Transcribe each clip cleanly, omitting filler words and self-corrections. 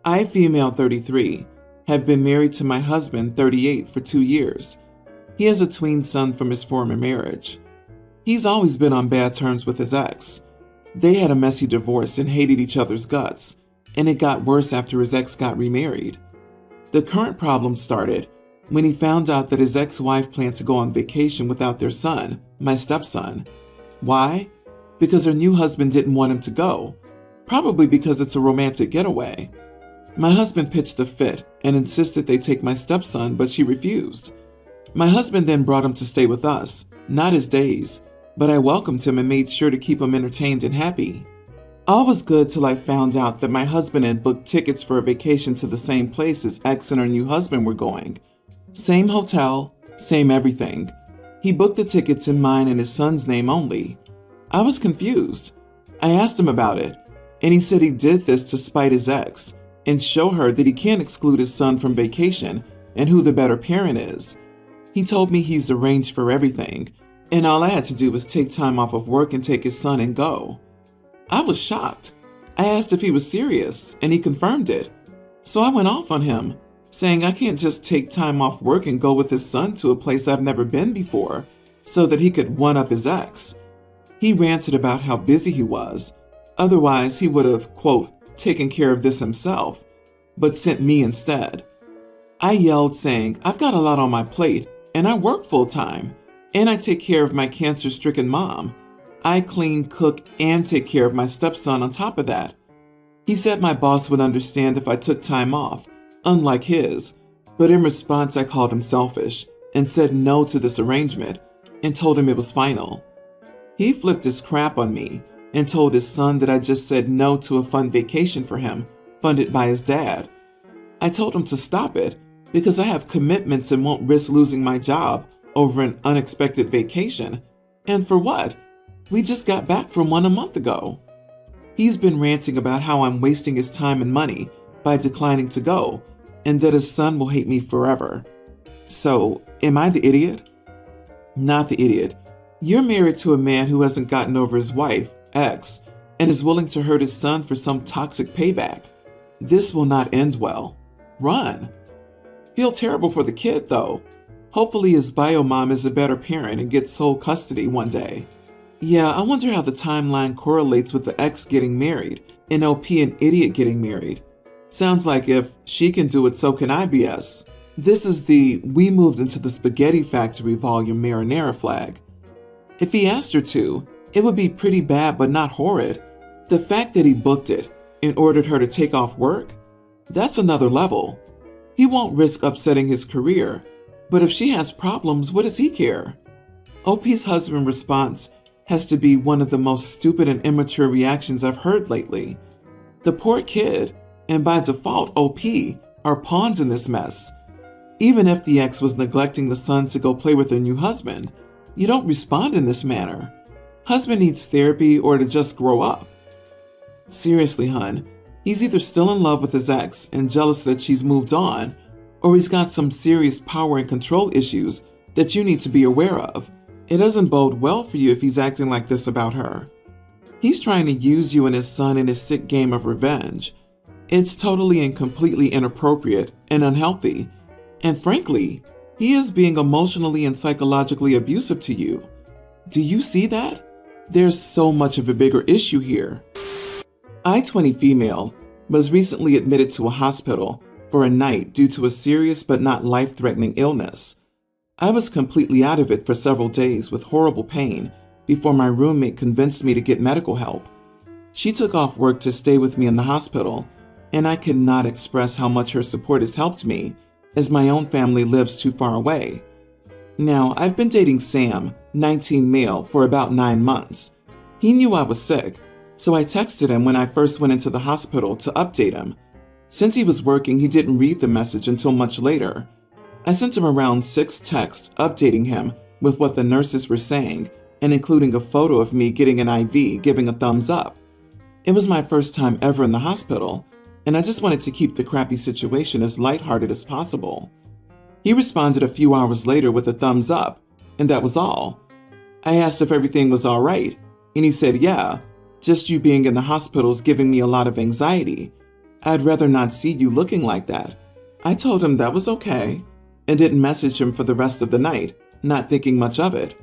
I, female 33, have been married to my husband 38 for 2 years. He has a tween son from his former marriage. He's always been on bad terms with his ex. They had a messy divorce and hated each other's guts, and it got worse after his ex got remarried. The current problem started when he found out that his ex-wife planned to go on vacation without their son, my stepson. Why? Because her new husband didn't want him to go. Probably because it's a romantic getaway. My husband pitched a fit and insisted they take my stepson, but she refused. My husband then brought him to stay with us, not his days, but I welcomed him and made sure to keep him entertained and happy. All was good till I found out that my husband had booked tickets for a vacation to the same place his ex and her new husband were going. Same hotel, same everything. He booked the tickets in mine and his son's name only. I was confused. I asked him about it, and he said he did this to spite his ex and show her that he can't exclude his son from vacation and who the better parent is. He told me he's arranged for everything, and all I had to do was take time off of work and take his son and go. I was shocked. I asked if he was serious, and he confirmed it. So I went off on him, saying I can't just take time off work and go with his son to a place I've never been before, so that he could one-up his ex. He ranted about how busy he was. Otherwise, he would have, quote, taken care of this himself, but sent me instead. I yelled, saying, I've got a lot on my plate, and I work full-time, and I take care of my cancer-stricken mom. I clean, cook, and take care of my stepson on top of that. He said my boss would understand if I took time off, unlike his, but in response I called him selfish and said no to this arrangement and told him it was final. He flipped his crap on me and told his son that I just said no to a fun vacation for him, funded by his dad. I told him to stop it because I have commitments and won't risk losing my job over an unexpected vacation. And for what? We just got back from one a month ago. He's been ranting about how I'm wasting his time and money by declining to go, and that his son will hate me forever. So, am I the idiot? Not the idiot. You're married to a man who hasn't gotten over his wife, ex, and is willing to hurt his son for some toxic payback. This will not end well. Run. Feel terrible for the kid, though. Hopefully his bio mom is a better parent and gets sole custody one day. Yeah, I wonder how the timeline correlates with the ex getting married and LP an idiot getting married. Sounds like if she can do it, so can I, BS. This is the "we moved into the spaghetti factory" volume marinara flag. If he asked her to, it would be pretty bad but not horrid. The fact that he booked it and ordered her to take off work, that's another level. He won't risk upsetting his career, but if she has problems, what does he care? OP's husband's response has to be one of the most stupid and immature reactions I've heard lately. The poor kid, and by default OP, are pawns in this mess. Even if the ex was neglecting the son to go play with her new husband, you don't respond in this manner. Husband needs therapy or to just grow up. Seriously, hun, he's either still in love with his ex and jealous that she's moved on, or he's got some serious power and control issues that you need to be aware of. It doesn't bode well for you if he's acting like this about her. He's trying to use you and his son in his sick game of revenge. It's totally and completely inappropriate and unhealthy. And frankly, he is being emotionally and psychologically abusive to you. Do you see that? There's so much of a bigger issue here. I, 20 female, was recently admitted to a hospital for a night due to a serious but not life-threatening illness. I was completely out of it for several days with horrible pain before my roommate convinced me to get medical help. She took off work to stay with me in the hospital, and I cannot express how much her support has helped me, as my own family lives too far away. Now, I've been dating Sam, 19 male, for about 9 months. He knew I was sick, so I texted him when I first went into the hospital to update him. Since he was working, he didn't read the message until much later. I sent him around 6 texts updating him with what the nurses were saying and including a photo of me getting an IV giving a thumbs up. It was my first time ever in the hospital, and I just wanted to keep the crappy situation as lighthearted as possible. He responded a few hours later with a thumbs up, and that was all. I asked if everything was all right, and he said, yeah, just you being in the hospital is giving me a lot of anxiety. I'd rather not see you looking like that. I told him that was okay and didn't message him for the rest of the night, not thinking much of it.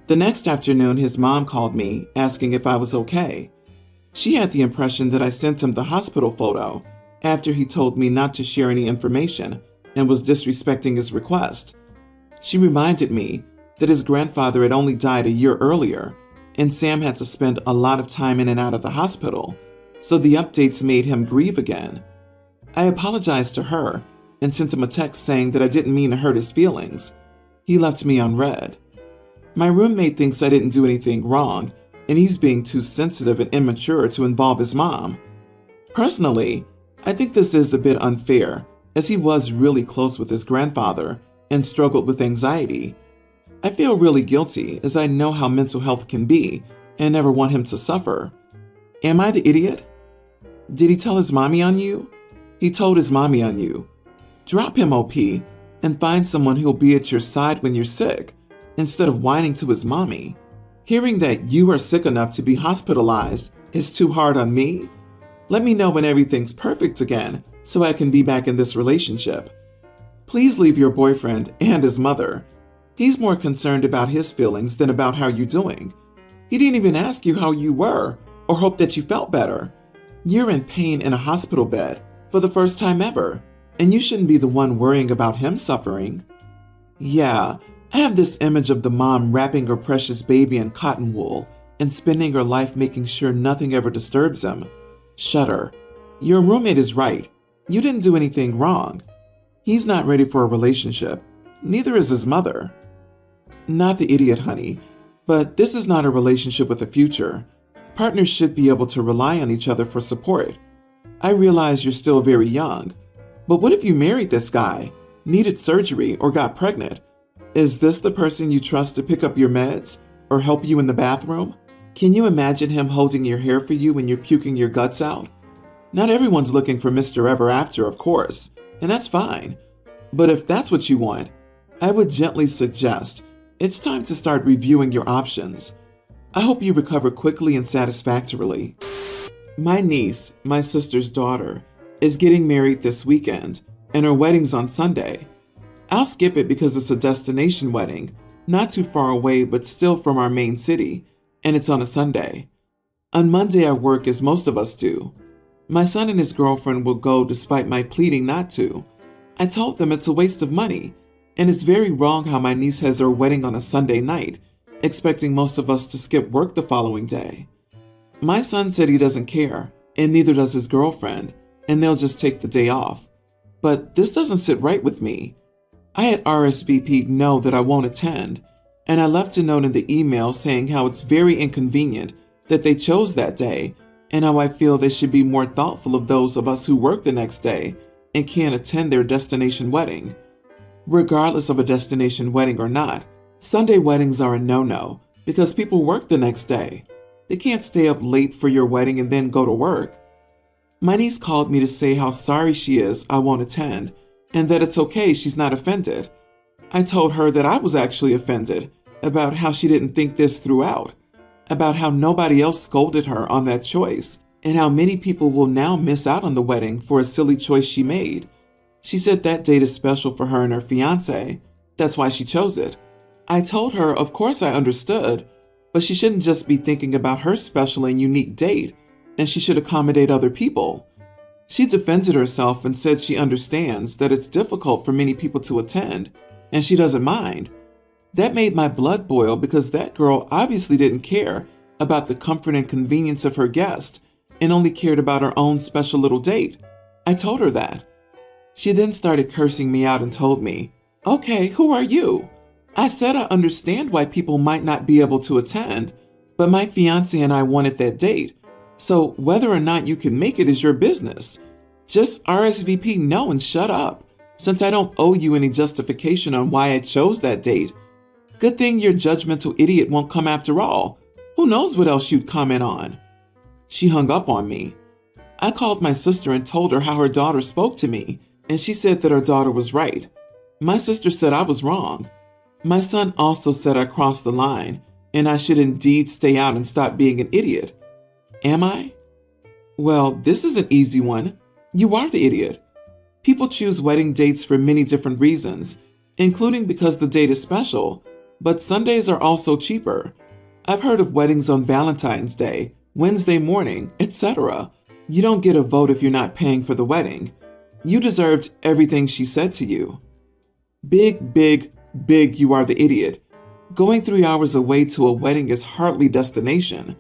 The next afternoon, his mom called me asking if I was okay. She had the impression that I sent him the hospital photo after he told me not to share any information and was disrespecting his request. She reminded me that his grandfather had only died a year earlier, and Sam had to spend a lot of time in and out of the hospital, so the updates made him grieve again. I apologized to her and sent him a text saying that I didn't mean to hurt his feelings. He left me unread. My roommate thinks I didn't do anything wrong, and he's being too sensitive and immature to involve his mom. Personally, I think this is a bit unfair, as he was really close with his grandfather and struggled with anxiety. I feel really guilty as I know how mental health can be and never want him to suffer. Am I the idiot? Did he tell his mommy on you? He told his mommy on you. Drop him, OP, and find someone who'll be at your side when you're sick, instead of whining to his mommy. Hearing that you are sick enough to be hospitalized is too hard on me. Let me know when everything's perfect again so I can be back in this relationship. Please leave your boyfriend and his mother. He's more concerned about his feelings than about how you're doing. He didn't even ask you how you were or hope that you felt better. You're in pain in a hospital bed for the first time ever, and you shouldn't be the one worrying about him suffering. Yeah, I have this image of the mom wrapping her precious baby in cotton wool and spending her life making sure nothing ever disturbs him. Shudder. Your roommate is right. You didn't do anything wrong. He's not ready for a relationship. Neither is his mother. Not the idiot, honey, but this is not a relationship with a future. Partners should be able to rely on each other for support. I realize you're still very young, but what if you married this guy, needed surgery, or got pregnant? Is this the person you trust to pick up your meds or help you in the bathroom? Can you imagine him holding your hair for you when you're puking your guts out? Not everyone's looking for Mr. Ever After, of course, and that's fine. But if that's what you want, I would gently suggest it's time to start reviewing your options. I hope you recover quickly and satisfactorily. My niece, my sister's daughter, is getting married this weekend, and her wedding's on Sunday. I'll skip it because it's a destination wedding, not too far away but still from our main city, and it's on a Sunday. On Monday I work as most of us do. My son and his girlfriend will go despite my pleading not to. I told them it's a waste of money, and it's very wrong how my niece has her wedding on a Sunday night, expecting most of us to skip work the following day. My son said he doesn't care, and neither does his girlfriend, and they'll just take the day off. But this doesn't sit right with me. I had RSVP'd no that I won't attend, and I left a note in the email saying how it's very inconvenient that they chose that day, and how I feel they should be more thoughtful of those of us who work the next day and can't attend their destination wedding. Regardless of a destination wedding or not, Sunday weddings are a no-no because people work the next day. They can't stay up late for your wedding and then go to work. My niece called me to say how sorry she is I won't attend, and that it's okay she's not offended. I told her that I was actually offended about how she didn't think this throughout, about how nobody else scolded her on that choice, and how many people will now miss out on the wedding for a silly choice she made. She said that date is special for her and her fiancé. That's why she chose it. I told her, of course I understood, but she shouldn't just be thinking about her special and unique date, and she should accommodate other people. She defended herself and said she understands that it's difficult for many people to attend, and she doesn't mind. That made my blood boil because that girl obviously didn't care about the comfort and convenience of her guest and only cared about her own special little date. I told her that. She then started cursing me out and told me, "Okay, who are you?" I said I understand why people might not be able to attend, but my fiancé and I wanted that date, so whether or not you can make it is your business. Just RSVP no and shut up, since I don't owe you any justification on why I chose that date. Good thing your judgmental idiot won't come after all. Who knows what else you'd comment on? She hung up on me. I called my sister and told her how her daughter spoke to me, and she said that her daughter was right. My sister said I was wrong. My son also said I crossed the line, and I should indeed stay out and stop being an idiot. Am I? Well, this is an easy one. You are the idiot. People choose wedding dates for many different reasons, including because the date is special, but Sundays are also cheaper. I've heard of weddings on Valentine's Day, Wednesday morning, etc. You don't get a vote if you're not paying for the wedding. You deserved everything she said to you. Big, you are the idiot. Going 3 hours away to a wedding is hardly destination.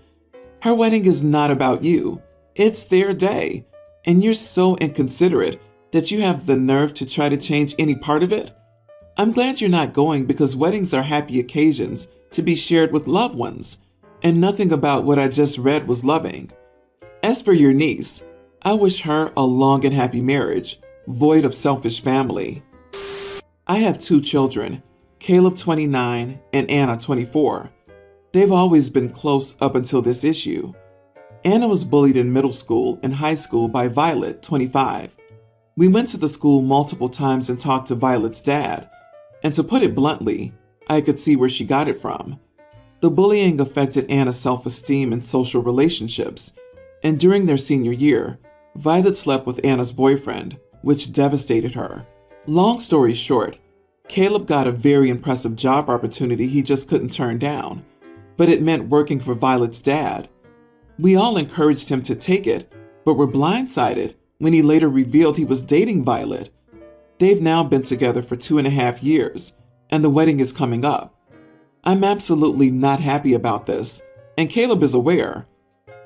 Her wedding is not about you. It's their day. And you're so inconsiderate that you have the nerve to try to change any part of it? I'm glad you're not going because weddings are happy occasions to be shared with loved ones, and nothing about what I just read was loving. As for your niece, I wish her a long and happy marriage, void of selfish family. I have 2 children, Caleb 29 and Anna 24. They've always been close up until this issue. Anna was bullied in middle school and high school by Violet, 25. We went to the school multiple times and talked to Violet's dad, and to put it bluntly, I could see where she got it from. The bullying affected Anna's self-esteem and social relationships, and during their senior year, Violet slept with Anna's boyfriend, which devastated her. Long story short, Caleb got a very impressive job opportunity he just couldn't turn down, but it meant working for Violet's dad. We all encouraged him to take it, but were blindsided when he later revealed he was dating Violet. They've now been together for 2.5 years, and the wedding is coming up. I'm absolutely not happy about this, and Caleb is aware.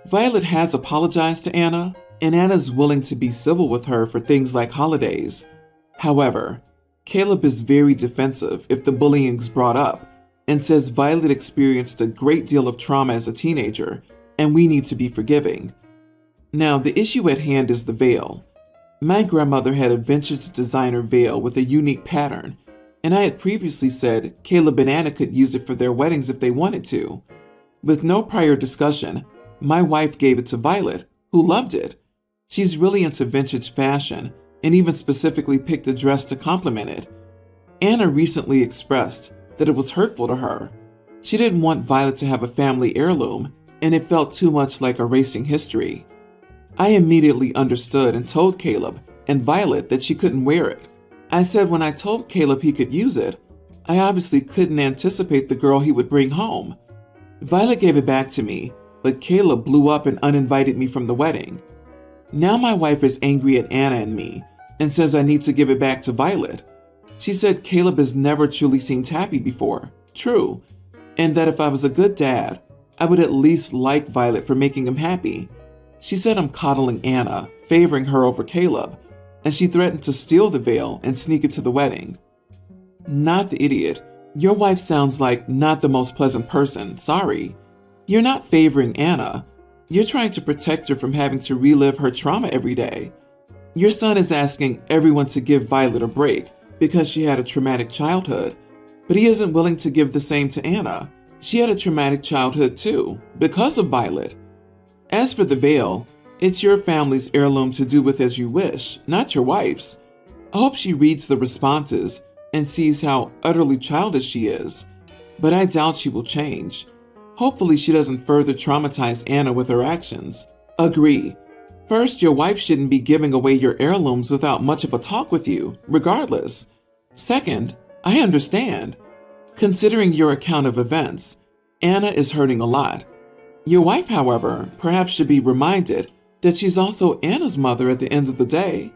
Violet has apologized to Anna, and Anna's willing to be civil with her for things like holidays. However, Caleb is very defensive if the bullying's brought up, and says Violet experienced a great deal of trauma as a teenager, and we need to be forgiving. Now, the issue at hand is the veil. My grandmother had a vintage designer veil with a unique pattern, and I had previously said Caleb and Anna could use it for their weddings if they wanted to. With no prior discussion, my wife gave it to Violet, who loved it. She's really into vintage fashion, and even specifically picked a dress to complement it. Anna recently expressed that it was hurtful to her. She didn't want Violet to have a family heirloom, and it felt too much like erasing history. I immediately understood and told Caleb and Violet that she couldn't wear it. I said when I told Caleb he could use it, I obviously couldn't anticipate the girl he would bring home. Violet gave it back to me, but Caleb blew up and uninvited me from the wedding. Now my wife is angry at Anna and me and says I need to give it back to Violet. She said Caleb has never truly seemed happy before, true, and that if I was a good dad, I would at least like Violet for making him happy. She said I'm coddling Anna, favoring her over Caleb, and she threatened to steal the veil and sneak it to the wedding. Not the idiot. Your wife sounds like not the most pleasant person, sorry. You're not favoring Anna. You're trying to protect her from having to relive her trauma every day. Your son is asking everyone to give Violet a break because she had a traumatic childhood, but he isn't willing to give the same to Anna. She had a traumatic childhood too, because of Violet. As for the veil, it's your family's heirloom to do with as you wish, not your wife's. I hope she reads the responses and sees how utterly childish she is, but I doubt she will change. Hopefully she doesn't further traumatize Anna with her actions. Agree. First, your wife shouldn't be giving away your heirlooms without much of a talk with you, regardless. Second, I understand. Considering your account of events, Anna is hurting a lot. Your wife, however, perhaps should be reminded that she's also Anna's mother at the end of the day.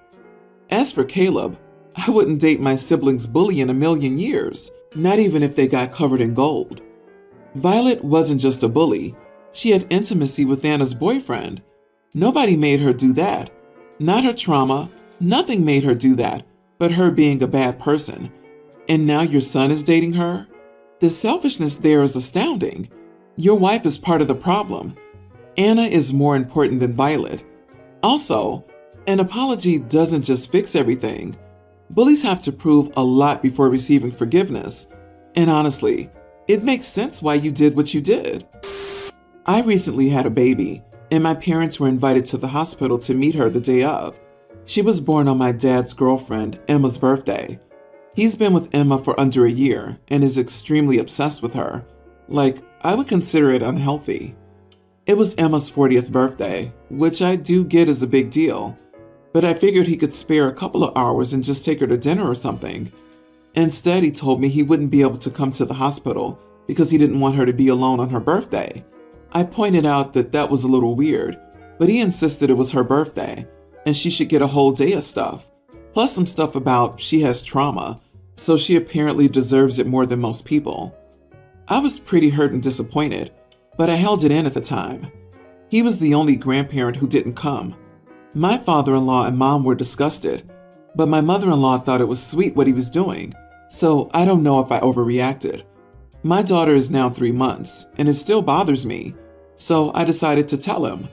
As for Caleb, I wouldn't date my sibling's bully in a million years, not even if they got covered in gold. Violet wasn't just a bully, she had intimacy with Anna's boyfriend. Nobody made her do that. Not her trauma, nothing made her do that, but her being a bad person. And now your son is dating her? The selfishness there is astounding. Your wife is part of the problem. Anna is more important than Violet. Also, an apology doesn't just fix everything. Bullies have to prove a lot before receiving forgiveness. And honestly, it makes sense why you did what you did. I recently had a baby, and my parents were invited to the hospital to meet her the day of. She was born on my dad's girlfriend, Emma's birthday. He's been with Emma for under a year and is extremely obsessed with her. Like, I would consider it unhealthy. It was Emma's 40th birthday, which I do get is a big deal. but I figured he could spare a couple of hours and just take her to dinner or something. Instead, he told me he wouldn't be able to come to the hospital because he didn't want her to be alone on her birthday. I pointed out that that was a little weird, but he insisted it was her birthday and she should get a whole day of stuff, plus some stuff about she has trauma, so she apparently deserves it more than most people. I was pretty hurt and disappointed, but I held it in at the time. He was the only grandparent who didn't come. My father-in-law and mom were disgusted, but my mother-in-law thought it was sweet what he was doing, so I don't know if I overreacted. My daughter is now 3 months, and it still bothers me, so I decided to tell him.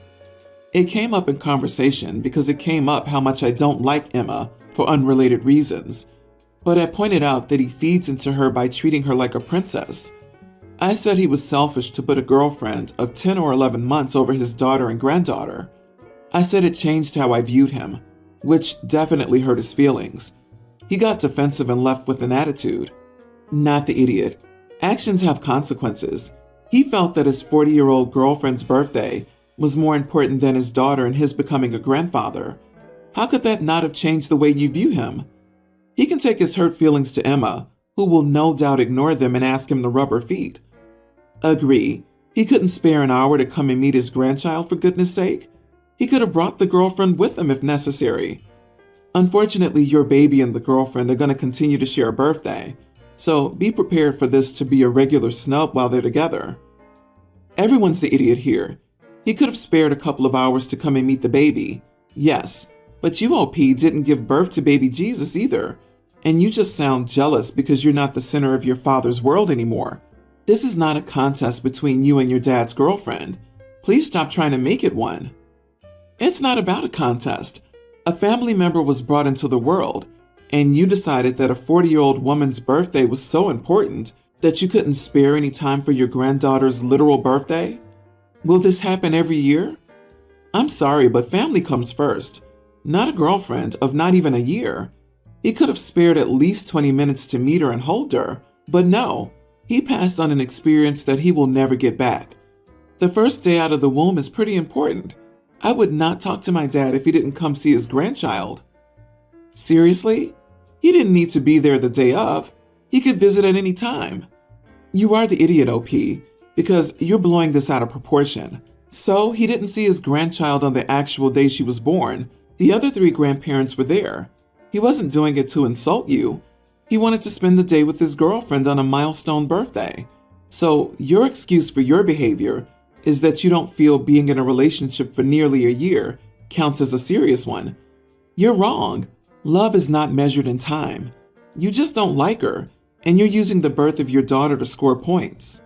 It came up in conversation because it came up how much I don't like Emma for unrelated reasons, but I pointed out that he feeds into her by treating her like a princess. I said he was selfish to put a girlfriend of 10 or 11 months over his daughter and granddaughter. I said it changed how I viewed him, which definitely hurt his feelings. He got defensive and left with an attitude. Not the idiot. Actions have consequences. He felt that his 40-year-old girlfriend's birthday was more important than his daughter and his becoming a grandfather. How could that not have changed the way you view him? He can take his hurt feelings to Emma, who will no doubt ignore them and ask him to rub her feet. Agree. He couldn't spare an hour to come and meet his grandchild, for goodness sake. He could have brought the girlfriend with him if necessary. Unfortunately, your baby and the girlfriend are going to continue to share a birthday, so be prepared for this to be a regular snub while they're together. Everyone's the idiot here. He could have spared a couple of hours to come and meet the baby. Yes, but you, OP, didn't give birth to baby Jesus either, and you just sound jealous because you're not the center of your father's world anymore. This is not a contest between you and your dad's girlfriend. Please stop trying to make it one. It's not about a contest. A family member was brought into the world, and you decided that a 40-year-old woman's birthday was so important that you couldn't spare any time for your granddaughter's literal birthday? Will this happen every year? I'm sorry, but family comes first. Not a girlfriend of not even a year. He could have spared at least 20 minutes to meet her and hold her, but no, he passed on an experience that he will never get back. The first day out of the womb is pretty important. I would not talk to my dad if he didn't come see his grandchild. Seriously? He didn't need to be there the day of. He could visit at any time. You are the idiot, OP, because you're blowing this out of proportion. So he didn't see his grandchild on the actual day she was born. The other 3 grandparents were there. He wasn't doing it to insult you. He wanted to spend the day with his girlfriend on a milestone birthday. So your excuse for your behavior is that you don't feel being in a relationship for nearly a year counts as a serious one. You're wrong. Love is not measured in time. You just don't like her, and you're using the birth of your daughter to score points.